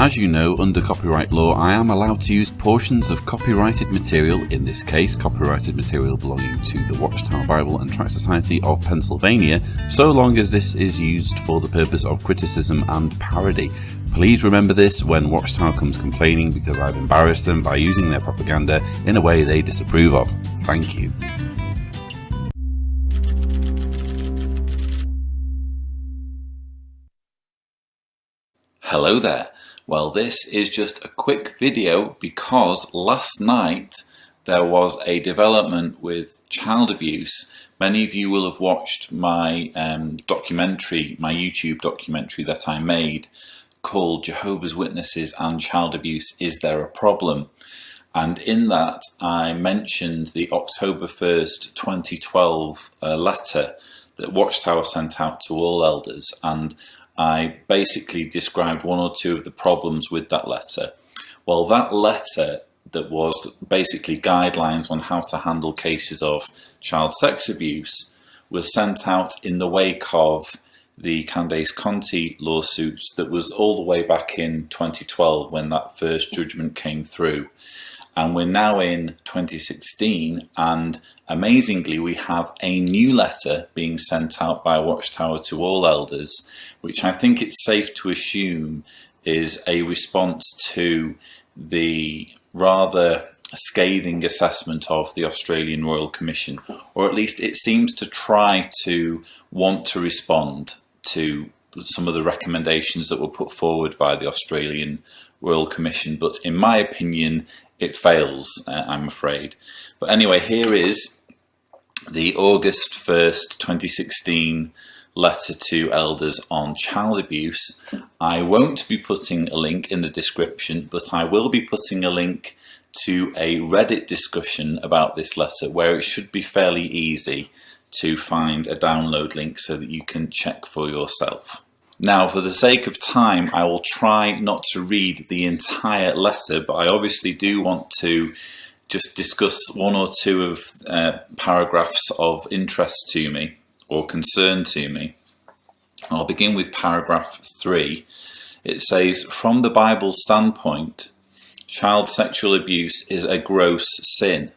As you know, under copyright law, I am allowed to use portions of copyrighted material, in this case copyrighted material belonging to the Watchtower Bible and Tract Society of Pennsylvania, so long as this is used for the purpose of criticism and parody. Please remember this when Watchtower comes complaining because I've embarrassed them by using their propaganda in a way they disapprove of. Thank you. Hello there. Well, this is just a quick video because last night there was a development with child abuse. Many of you will have watched my documentary, my YouTube documentary that I made called Jehovah's Witnesses and Child Abuse, Is There a Problem? And in that I mentioned the October 1st, 2012 letter that Watchtower sent out to all elders, and I basically described one or two of the problems with that letter. Well, that letter that was basically guidelines on how to handle cases of child sex abuse was sent out in the wake of the Candace Conti lawsuits that was all the way back in 2012 when that first judgment came through. And we're now in 2016, and amazingly we have a new letter being sent out by Watchtower to all elders, which I think it's safe to assume is a response to the rather scathing assessment of the Australian Royal Commission, or at least it seems to try to want to respond to some of the recommendations that were put forward by the Australian Royal Commission, but in my opinion it fails, I'm afraid. But anyway, here is the August 1st 2016 letter to elders on child abuse. I won't be putting a link in the description, but I will be putting a link to a Reddit discussion about this letter where it should be fairly easy to find a download link so that you can check for yourself. Now, for the sake of time, I will try not to read the entire letter, but I obviously do want to just discuss one or two of paragraphs of interest to me or concern to me. I'll begin with paragraph 3. It says, from the Bible's standpoint, child sexual abuse is a gross sin.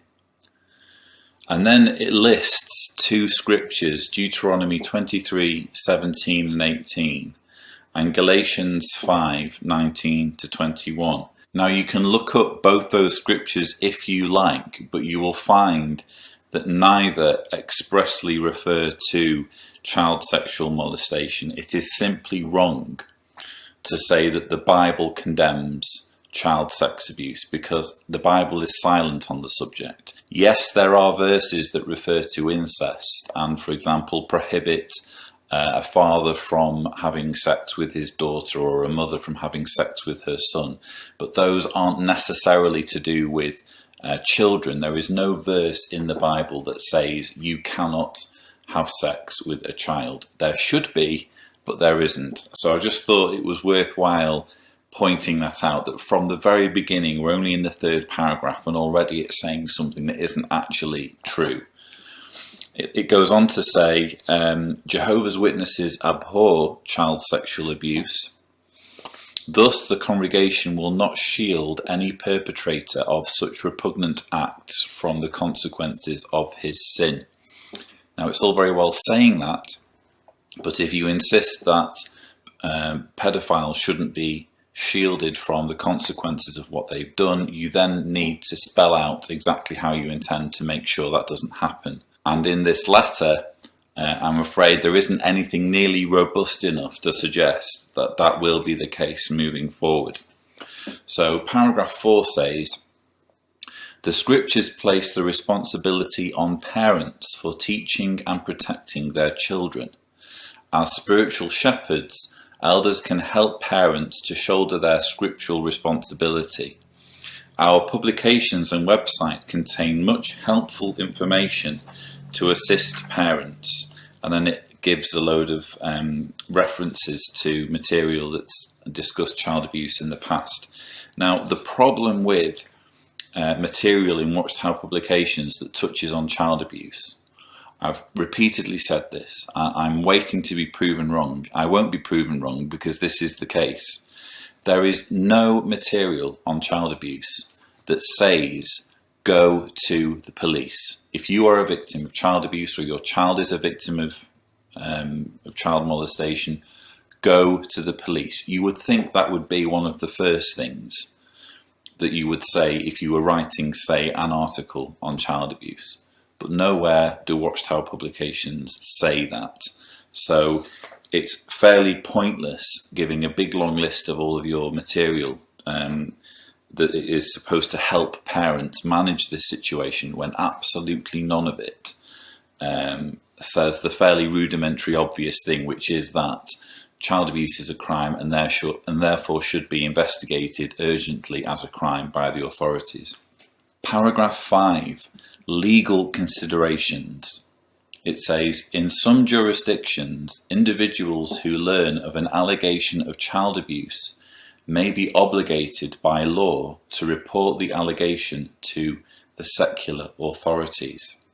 And then it lists two scriptures, Deuteronomy 23:17 and 18, and Galatians 5:19 to 21. Now you can look up both those scriptures if you like, but you will find that neither expressly refer to child sexual molestation. It is simply wrong to say that the Bible condemns child sex abuse because the Bible is silent on the subject. Yes, there are verses that refer to incest and, for example, prohibit a father from having sex with his daughter or a mother from having sex with her son, but those aren't necessarily to do with children. There is no verse in the Bible that says you cannot have sex with a child. There should be, but there isn't. So I just thought it was worthwhile pointing that out, that from the very beginning, we're only in the 3rd paragraph and already it's saying something that isn't actually true. It goes on to say, Jehovah's Witnesses abhor child sexual abuse. Thus the congregation will not shield any perpetrator of such repugnant acts from the consequences of his sin. Now it's all very well saying that, but if you insist that pedophiles shouldn't be shielded from the consequences of what they've done, you then need to spell out exactly how you intend to make sure that doesn't happen. And in this letter, I'm afraid there isn't anything nearly robust enough to suggest that that will be the case moving forward. So paragraph 4 says, the scriptures place the responsibility on parents for teaching and protecting their children. As spiritual shepherds, elders can help parents to shoulder their scriptural responsibility. Our publications and website contain much helpful information to assist parents, and then it gives a load of references to material that's discussed child abuse in the past. Now, the problem with material in Watchtower publications that touches on child abuse, I've repeatedly said this, I'm waiting to be proven wrong. I won't be proven wrong because this is the case. There is no material on child abuse that says go to the police. If you are a victim of child abuse or your child is a victim of child molestation, go to the police. You would think that would be one of the first things that you would say if you were writing, say, an article on child abuse. But nowhere do Watchtower publications say that. So it's fairly pointless giving a big long list of all of your material that is supposed to help parents manage this situation when absolutely none of it says the fairly rudimentary obvious thing, which is that child abuse is a crime and therefore should be investigated urgently as a crime by the authorities. Paragraph 5, legal considerations. It says, in some jurisdictions, individuals who learn of an allegation of child abuse may be obligated by law to report the allegation to the secular authorities.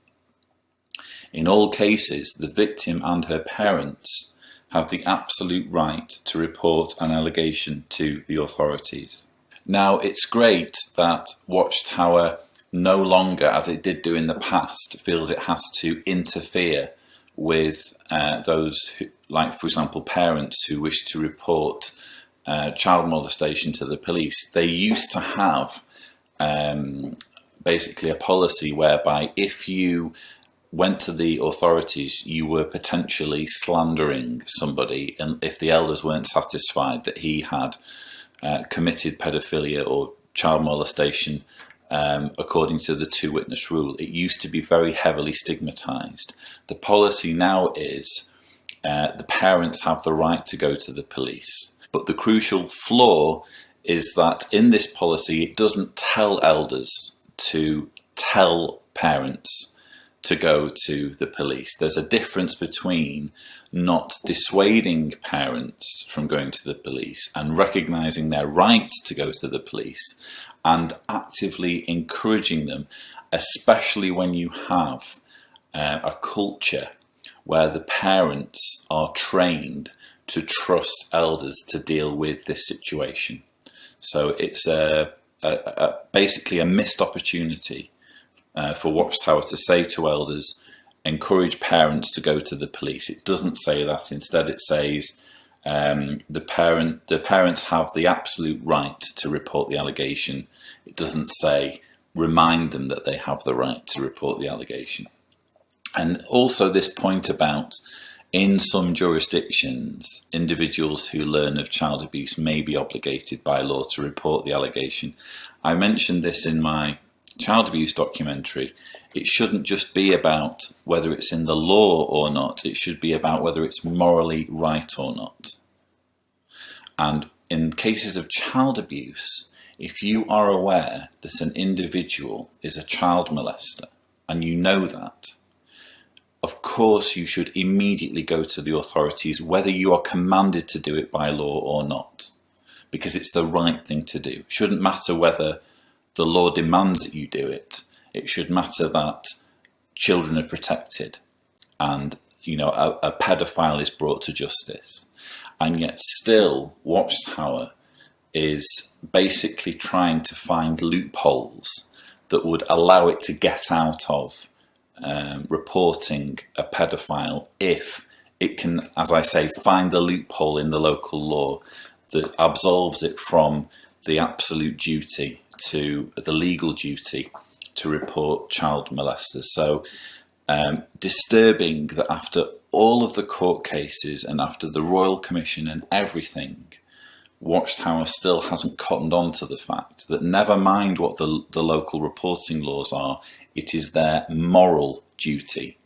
In all cases, the victim and her parents have the absolute right to report an allegation to the authorities. Now, it's great that Watchtower no longer, as it did do in the past, feels it has to interfere with those who, like, for example, parents who wish to report child molestation to the police. They used to have basically a policy whereby if you went to the authorities, you were potentially slandering somebody, and if the elders weren't satisfied that he had committed paedophilia or child molestation according to the two-witness rule, it used to be very heavily stigmatized. The policy now is the parents have the right to go to the police. But the crucial flaw is that in this policy, it doesn't tell elders to tell parents to go to the police. There's a difference between not dissuading parents from going to the police and recognizing their right to go to the police and actively encouraging them, especially when you have a culture where the parents are trained to trust elders to deal with this situation. So it's basically a missed opportunity for Watchtower to say to elders, encourage parents to go to the police. It doesn't say that. Instead, it says the parents have the absolute right to report the allegation. It doesn't say remind them that they have the right to report the allegation. And also this point about in some jurisdictions, individuals who learn of child abuse may be obligated by law to report the allegation. I mentioned this in my child abuse documentary. It shouldn't just be about whether it's in the law or not. It should be about whether it's morally right or not. And in cases of child abuse, if you are aware that an individual is a child molester and you know that, of course you should immediately go to the authorities, whether you are commanded to do it by law or not, because it's the right thing to do. It shouldn't matter whether the law demands that you do it. It should matter that children are protected and, you know, a pedophile is brought to justice. And yet still Watchtower is basically trying to find loopholes that would allow it to get out of reporting a pedophile if it can, as I say, find the loophole in the local law that absolves it from the absolute duty to the legal duty to report child molesters. So disturbing that after all of the court cases and after the Royal Commission and everything, Watchtower still hasn't cottoned on to the fact that never mind what the local reporting laws are, it is their moral duty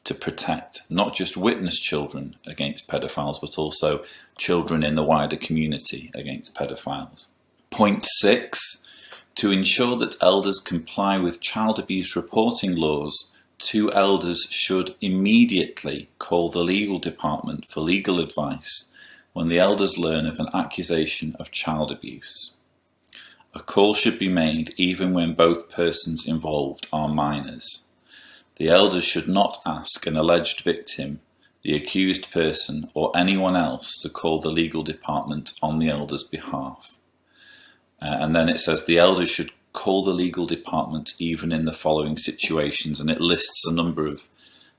to protect not just witness children against pedophiles, but also children in the wider community against pedophiles. Point 6, to ensure that elders comply with child abuse reporting laws, 2 elders should immediately call the legal department for legal advice when the elders learn of an accusation of child abuse. A call should be made even when both persons involved are minors. The elders should not ask an alleged victim the accused person, or anyone else to call the legal department on the elder's behalf. And then it says the elders should call the legal department even in the following situations, and it lists a number of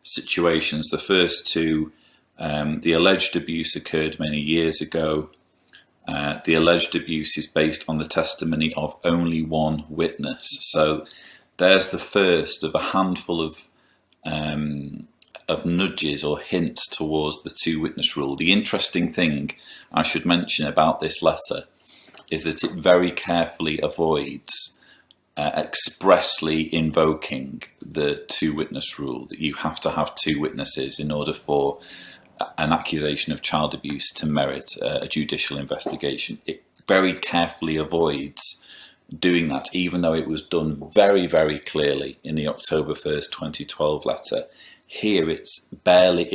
situations. The first two, the alleged abuse occurred many years ago. The alleged abuse is based on the testimony of only one witness. So there's the first of a handful of nudges or hints towards the two-witness rule. The interesting thing I should mention about this letter is that it very carefully avoids expressly invoking the two-witness rule, that you have to have two witnesses in order for an accusation of child abuse to merit a judicial investigation. It very carefully avoids doing that, even though it was done very, very clearly in the October 1st, 2012 letter. Here it's barely,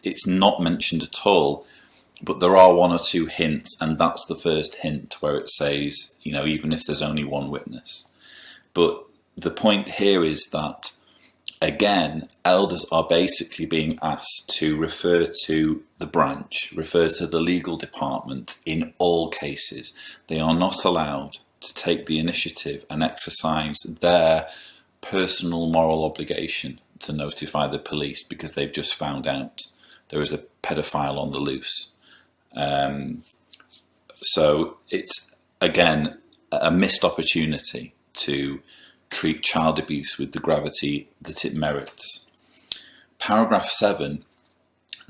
it's not mentioned at all, but there are one or two hints, and that's the first hint where it says, even if there's only one witness. But the point here is that, again, elders are basically being asked to refer to the branch, refer to the legal department in all cases. They are not allowed to take the initiative and exercise their personal moral obligation to notify the police because they've just found out there is a pedophile on the loose. So it's, again, a missed opportunity to treat child abuse with the gravity that it merits. Paragraph 7,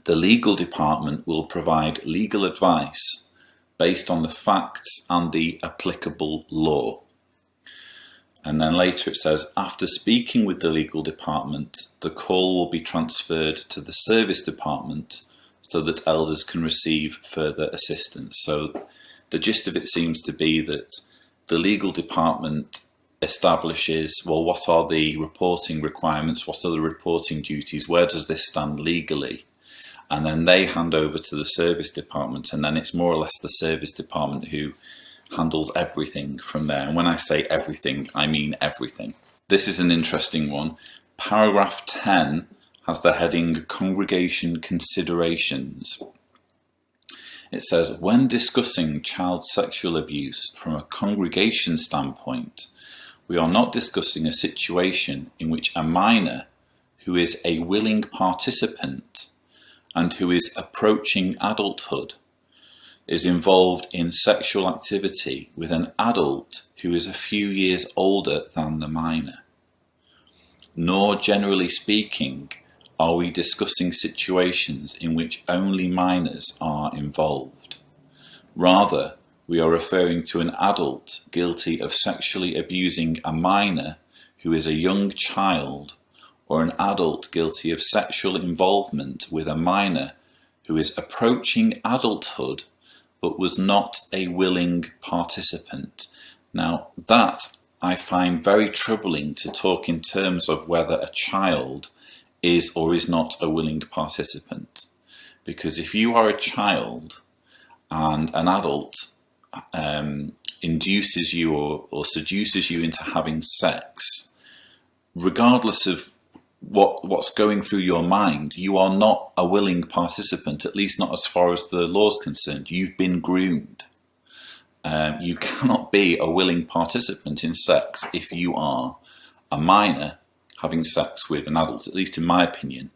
the legal department will provide legal advice based on the facts and the applicable law. And then later it says, after speaking with the legal department, the call will be transferred to the service department so that elders can receive further assistance. So the gist of it seems to be that the legal department establishes, well, what are the reporting requirements, what are the reporting duties, where does this stand legally? And then they hand over to the service department, and then it's more or less the service department who handles everything from there. And when I say everything, I mean everything. This is an interesting one. Paragraph 10 has the heading Congregation Considerations. It says, when discussing child sexual abuse from a congregation standpoint, we are not discussing a situation in which a minor who is a willing participant and who is approaching adulthood is involved in sexual activity with an adult who is a few years older than the minor. Nor, generally speaking, are we discussing situations in which only minors are involved. Rather, we are referring to an adult guilty of sexually abusing a minor who is a young child, or an adult guilty of sexual involvement with a minor who is approaching adulthood but was not a willing participant. Now, that I find very troubling, to talk in terms of whether a child is or is not a willing participant. Because if you are a child and an adult induces you or seduces you into having sex, regardless of what's going through your mind, you are not a willing participant, at least not as far as the law is concerned. You've been groomed. You cannot be a willing participant in sex if you are a minor having sex with an adult, at least in my opinion.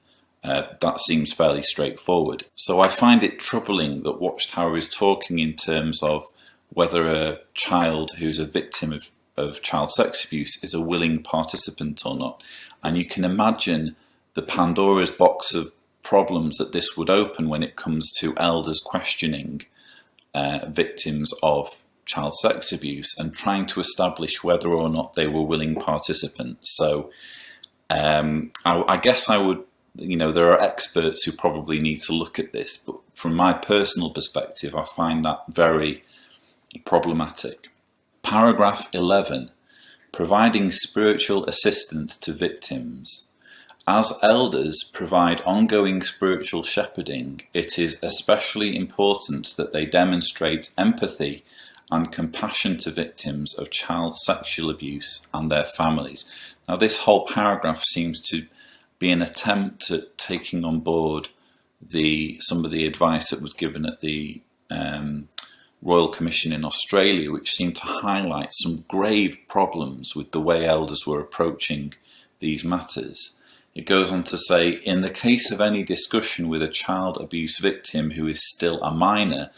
That seems fairly straightforward. So I find it troubling that Watchtower is talking in terms of whether a child who's a victim of child sex abuse is a willing participant or not. And you can imagine the Pandora's box of problems that this would open when it comes to elders questioning victims of child sex abuse and trying to establish whether or not they were willing participants. So I guess I would, there are experts who probably need to look at this, but from my personal perspective, I find that very problematic. Paragraph 11, providing spiritual assistance to victims. As elders provide ongoing spiritual shepherding, it is especially important that they demonstrate empathy and compassion to victims of child sexual abuse and their families. Now, this whole paragraph seems to be an attempt at taking on board some of the advice that was given at the Royal Commission in Australia, which seemed to highlight some grave problems with the way elders were approaching these matters. It goes on to say, in the case of any discussion with a child abuse victim who is still a minor,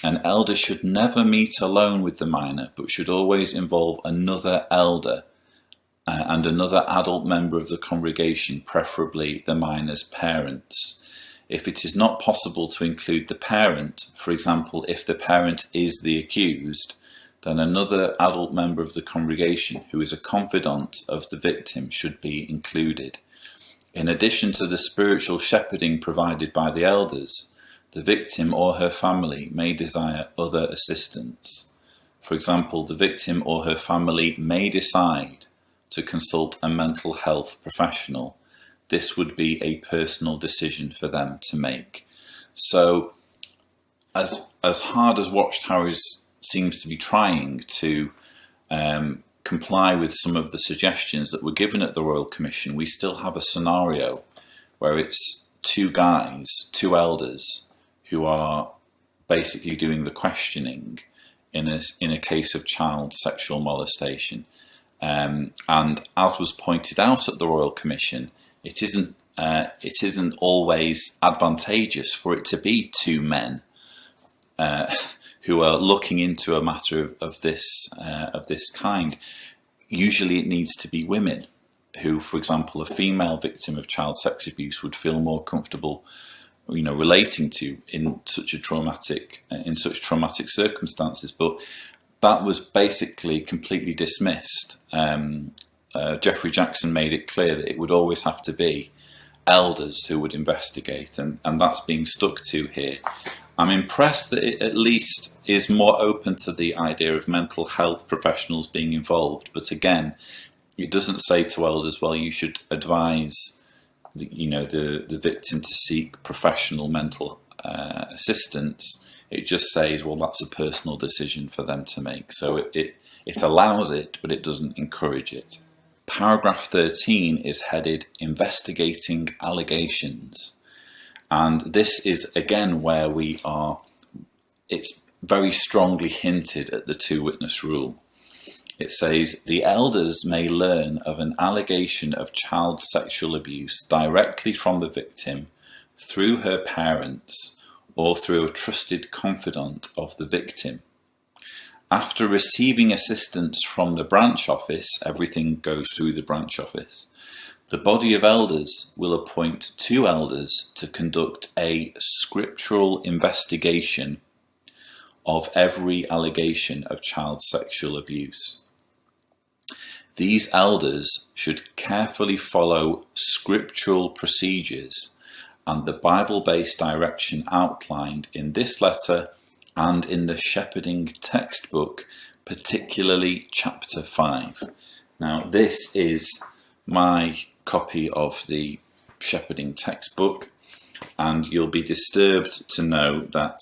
an elder should never meet alone with the minor, but should always involve another elder and another adult member of the congregation, preferably the minor's parents. If it is not possible to include the parent, for example, if the parent is the accused, then another adult member of the congregation who is a confidant of the victim should be included. In addition to the spiritual shepherding provided by the elders, the victim or her family may desire other assistance. For example, the victim or her family may decide to consult a mental health professional. This would be a personal decision for them to make. So, as hard as Watchtower seems to be trying to comply with some of the suggestions that were given at the Royal Commission, we still have a scenario where it's two elders, who are basically doing the questioning in a case of child sexual molestation. And as was pointed out at the Royal Commission, it isn't always advantageous for it to be two men who are looking into a matter of this kind. Usually it needs to be women who, for example, a female victim of child sex abuse would feel more comfortable, relating to in such traumatic circumstances. But that was basically completely dismissed. Jeffrey Jackson made it clear that it would always have to be elders who would investigate, and that's being stuck to here. I'm impressed that it at least is more open to the idea of mental health professionals being involved, but again, it doesn't say to elders, well, you should advise the victim to seek professional mental assistance. It just says, well, that's a personal decision for them to make. So it allows it, but it doesn't encourage it. Paragraph 13 is headed Investigating Allegations. And this is again where it's very strongly hinted at the two-witness rule. It says, the elders may learn of an allegation of child sexual abuse directly from the victim, through her parents, or through a trusted confidant of the victim. After receiving assistance from the branch office, everything goes through the branch office, the body of elders will appoint two elders to conduct a scriptural investigation of every allegation of child sexual abuse. These elders should carefully follow scriptural procedures and the Bible-based direction outlined in this letter and in the shepherding textbook, particularly chapter 5. Now, this is my copy of the shepherding textbook, and you'll be disturbed to know that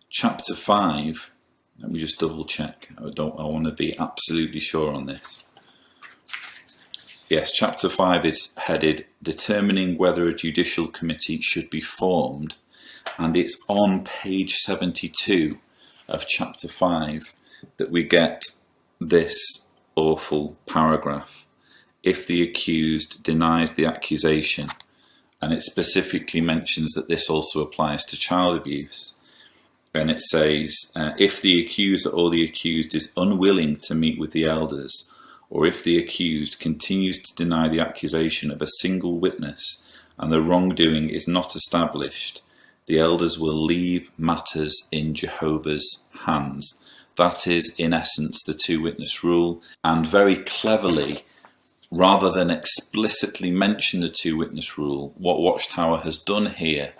chapter 5, let me just double check, I want to be absolutely sure on this. Yes, chapter 5 is headed Determining Whether a Judicial Committee Should Be Formed, and it's on page 72 of chapter 5 that we get this awful paragraph. If the accused denies the accusation, and it specifically mentions that this also applies to child abuse. And it says, if the accuser or the accused is unwilling to meet with the elders, or if the accused continues to deny the accusation of a single witness and the wrongdoing is not established, the elders will leave matters in Jehovah's hands. That is, in essence, the two-witness rule, and very cleverly, rather than explicitly mention the two-witness rule, what Watchtower has done here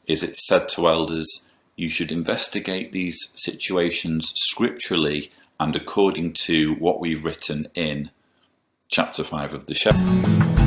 is it said to elders, you should investigate these situations scripturally and according to what we've written in chapter 5 of the Shepherd.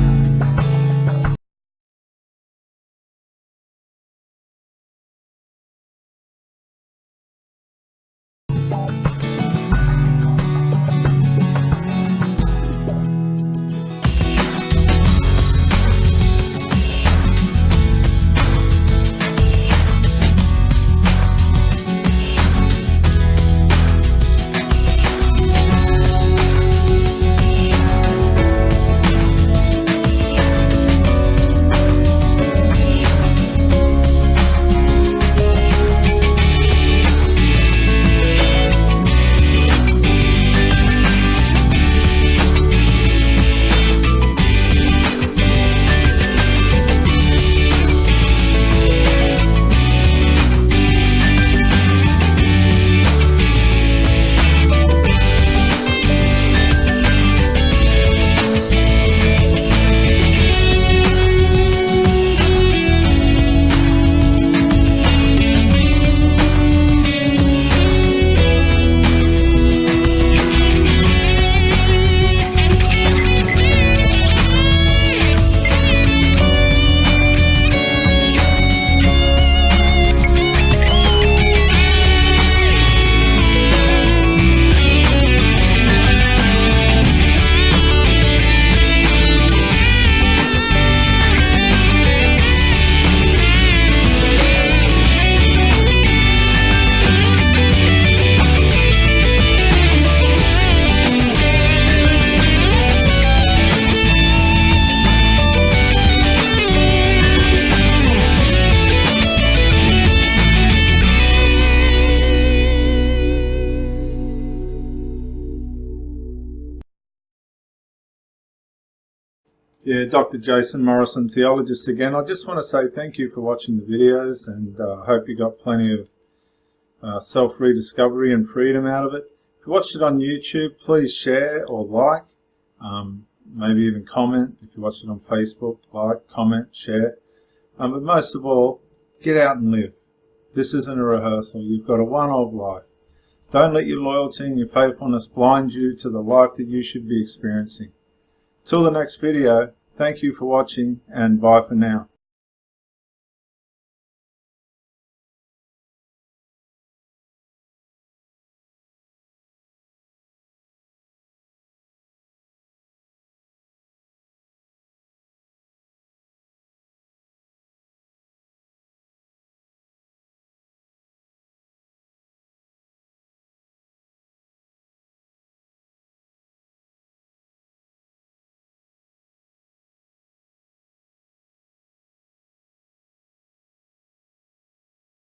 Yeah, Dr. Jason Morrison, theologist again. I just want to say thank you for watching the videos, and I hope you got plenty of self-rediscovery and freedom out of it. If you watched it on YouTube, please share or like, maybe even comment. If you watched it on Facebook, like, comment, share. But most of all, get out and live. This isn't a rehearsal. You've got a one-off life. Don't let your loyalty and your faithfulness blind you to the life that you should be experiencing. Till the next video, thank you for watching, and bye for now.